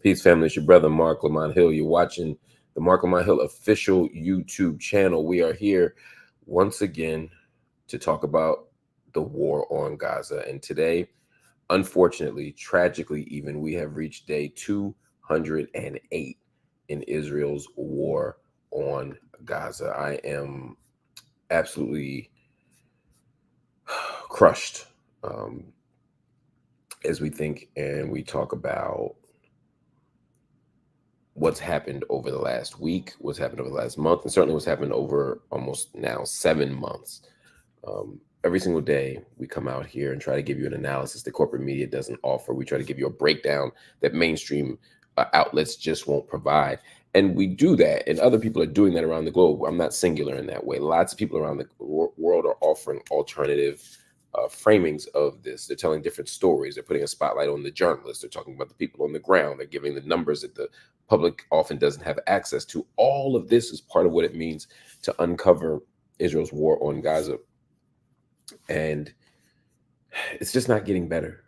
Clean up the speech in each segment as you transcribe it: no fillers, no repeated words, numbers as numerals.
Peace, family. It's your brother, Marc Lamont Hill. You're watching the Marc Lamont Hill official YouTube channel. We are here once again to talk about the war on Gaza. And today, unfortunately, tragically even, we have reached day 208 in Israel's war on Gaza. I am absolutely crushed as we think and we talk about what's happened over the last week, what's happened over the last month, and certainly what's happened over almost now 7 months. Every single day we come out here and try to give you an analysis that corporate media doesn't offer. We try to give you a breakdown that mainstream outlets just won't provide. And we do that, and other people are doing that around the globe. I'm not singular in that way. Lots of people around the world are offering alternative framings of this. They're telling different stories. They're putting a spotlight on the journalists. They're talking about the people on the ground. They're giving the numbers that the public often doesn't have access to. All of this is part of what it means to uncover Israel's war on Gaza. And it's just not getting better.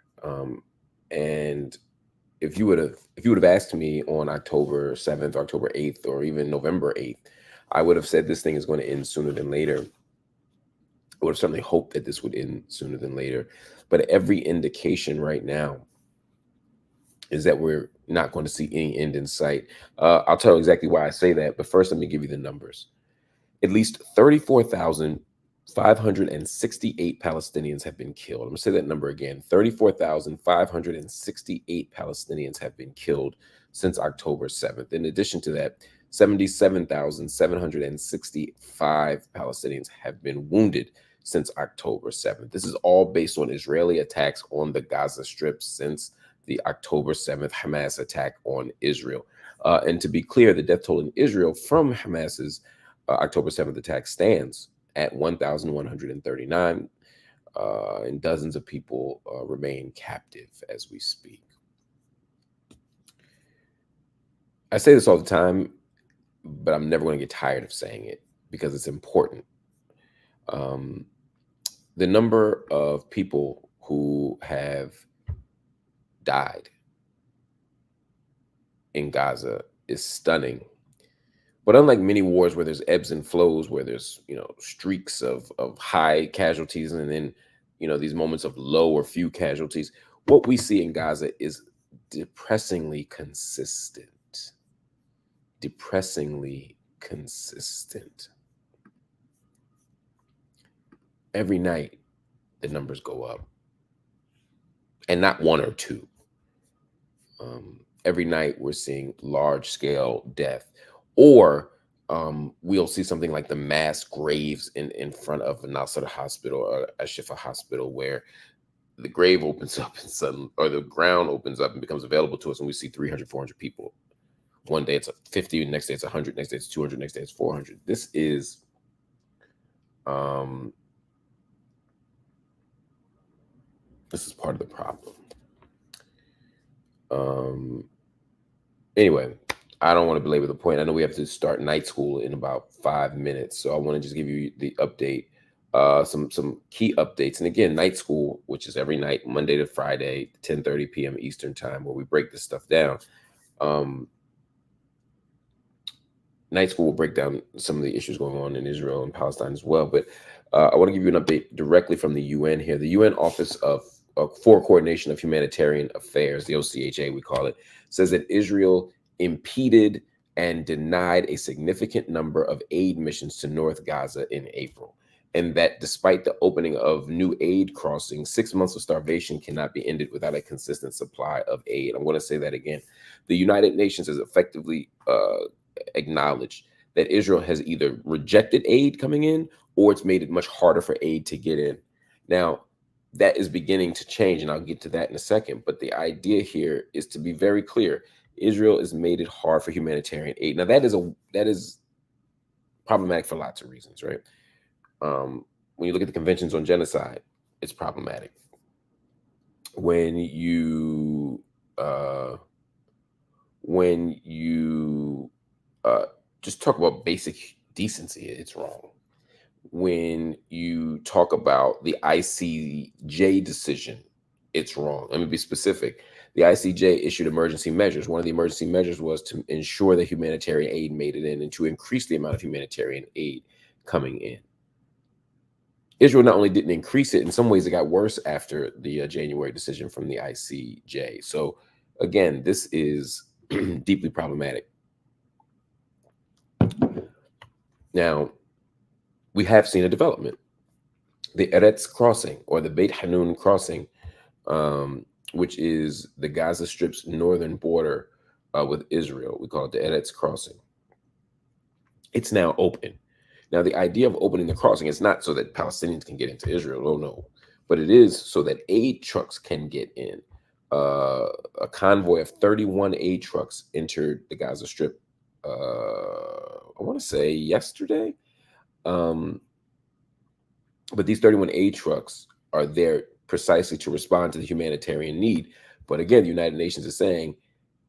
And if you would have asked me on October 7th, October 8th, or even November 8th, I would have said this thing is going to end sooner than later. I would have certainly hoped that this would end sooner than later. But every indication right now is that we're not going to see any end in sight. I'll tell you exactly why I say that. But first, let me give you the numbers. At least 34,568 Palestinians have been killed. I'm going to say that number again. 34,568 Palestinians have been killed since October 7th. In addition to that, 77,765 Palestinians have been wounded since October 7th. This is all based on Israeli attacks on the Gaza Strip since the October 7th Hamas attack on Israel. And to be clear, the death toll in Israel from Hamas's October 7th attack stands at 1,139, and dozens of people remain captive as we speak. I say this all the time, but I'm never going to get tired of saying it because it's important. The number of people who have died in Gaza is stunning. But unlike many wars where there's ebbs and flows, where there's, streaks of high casualties and then, these moments of low or few casualties, what we see in Gaza is depressingly consistent. Depressingly consistent. Every night, the numbers go up. And not one or two. Every night, we're seeing large-scale death. Or we'll see something like the mass graves in front of a Nasser hospital or a Shifa hospital, where the grave opens up and the ground opens up and becomes available to us, and we see 300, 400 people. One day it's 50, next day it's 100, next day it's 200, next day it's 400. This is part of the problem. Anyway, I don't want to belabor the point. I know we have to start night school in about 5 minutes, so I want to just give you the update, some key updates. And again, night school, which is every night, Monday to Friday, 10:30 p.m. Eastern time, where we break this stuff down. Night school will break down some of the issues going on in Israel and Palestine as well. But I want to give you an update directly from the UN here. The UN Office for Coordination of Humanitarian Affairs, the OCHA we call it, says that Israel impeded and denied a significant number of aid missions to North Gaza in April. And that despite the opening of new aid crossings, 6 months of starvation cannot be ended without a consistent supply of aid. I'm going to say that again. The United Nations has effectively acknowledged that Israel has either rejected aid coming in or it's made it much harder for aid to get in. Now, that is beginning to change, and I'll get to that in a second. But the idea here is to be very clear. Israel has made it hard for humanitarian aid. Now, that is problematic for lots of reasons, right? When you look at the conventions on genocide, it's problematic. When you just talk about basic decency, it's wrong. When you talk about the ICJ decision, it's wrong. Let me be specific. The ICJ issued emergency measures. One of the emergency measures was to ensure that humanitarian aid made it in and to increase the amount of humanitarian aid coming in. Israel not only didn't increase it, in some ways it got worse after the January decision from the ICJ. So again, this is deeply problematic. Now, we have seen a development. The Eretz crossing, or the Beit Hanun crossing, which is the Gaza Strip's northern border with Israel. We call it the Eretz crossing. It's now open. Now, the idea of opening the crossing is not so that Palestinians can get into Israel. Oh, no. But it is so that aid trucks can get in. A convoy of 31 aid trucks entered the Gaza Strip, I want to say yesterday. But these 31 aid trucks are there precisely to respond to the humanitarian need. But again, the United Nations is saying,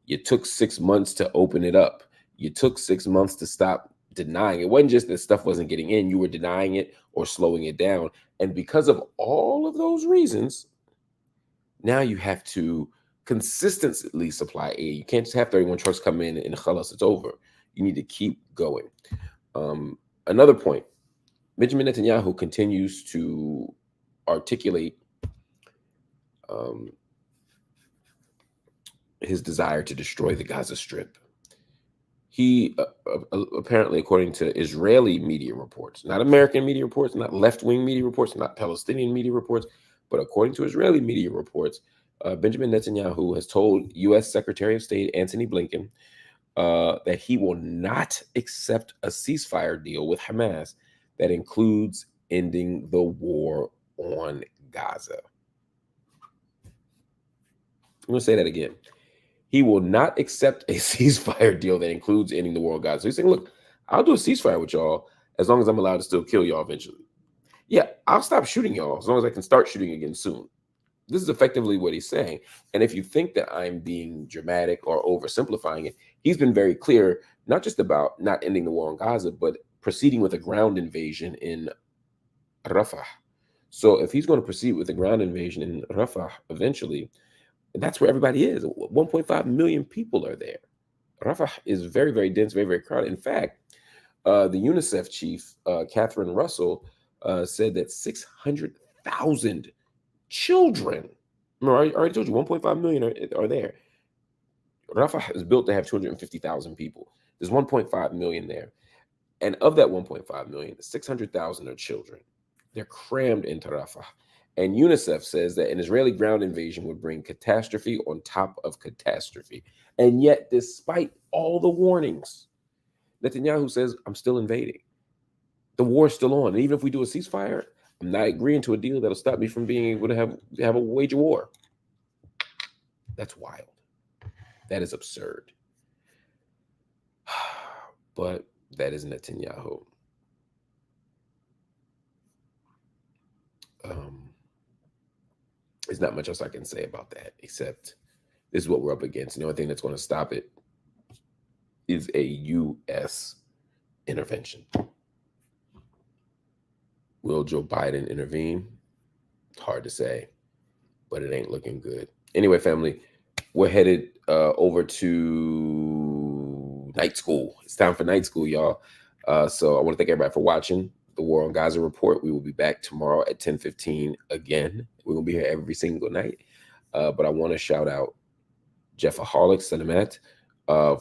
you took 6 months to open it up. You took 6 months to stop denying. It wasn't just that stuff wasn't getting in, you were denying it or slowing it down. And because of all of those reasons, now you have to consistently supply aid. You can't just have 31 trucks come in and khalas, it's over. You need to keep going. Another point, Benjamin Netanyahu continues to articulate his desire to destroy the Gaza Strip. He apparently, according to Israeli media reports, not American media reports, not left-wing media reports, not Palestinian media reports, but according to Israeli media reports, Benjamin Netanyahu has told U.S. Secretary of State Antony Blinken that he will not accept a ceasefire deal with Hamas that includes ending the war on Gaza. I'm going to say that again. He will not accept a ceasefire deal that includes ending the war on Gaza. So he's saying, look, I'll do a ceasefire with y'all as long as I'm allowed to still kill y'all eventually. Yeah, I'll stop shooting y'all as long as I can start shooting again soon. This is effectively what he's saying. And if you think that I'm being dramatic or oversimplifying it, he's been very clear, not just about not ending the war on Gaza, but proceeding with a ground invasion in Rafah. So if he's going to proceed with a ground invasion in Rafah eventually, that's where everybody is. 1.5 million people are there. Rafah is very, very dense, very, very crowded. In fact, the UNICEF chief, Catherine Russell, said that 600,000 children, remember, I already told you 1.5 million are there. Rafah is built to have 250,000 people. There's 1.5 million there. And of that 1.5 million, 600,000 are children. They're crammed into Rafah. And UNICEF says that an Israeli ground invasion would bring catastrophe on top of catastrophe. And yet, despite all the warnings, Netanyahu says, I'm still invading. The war is still on. And even if we do a ceasefire, I'm not agreeing to a deal that'll stop me from being able to have a wage a war. That's wild. That is absurd. But that is Netanyahu. There's not much else I can say about that, except this is what we're up against. The only thing that's going to stop it is a U.S. intervention. Will Joe Biden intervene? Hard to say, but it ain't looking good. Anyway, family, we're headed over to night school. It's time for night school, y'all. So I want to thank everybody for watching the War on Gaza report. We will be back tomorrow at 10:15 again. We're going to be here every single night. But I want to shout out Jeffaholic Cinemat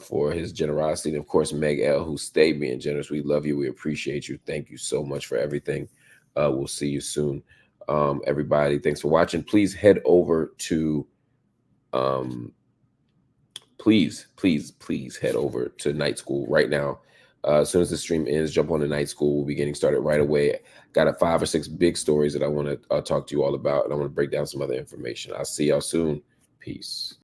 for his generosity. And of course, Meg L, who stayed being generous. We love you. We appreciate you. Thank you so much for everything. We'll see you soon. Everybody, thanks for watching. Please head over to please head over to Night School right now. As soon as the stream ends, jump on the Night School. We'll be getting started right away. Got 5 or 6 big stories that I want to talk to you all about, and I want to break down some other information. I'll see y'all soon. Peace.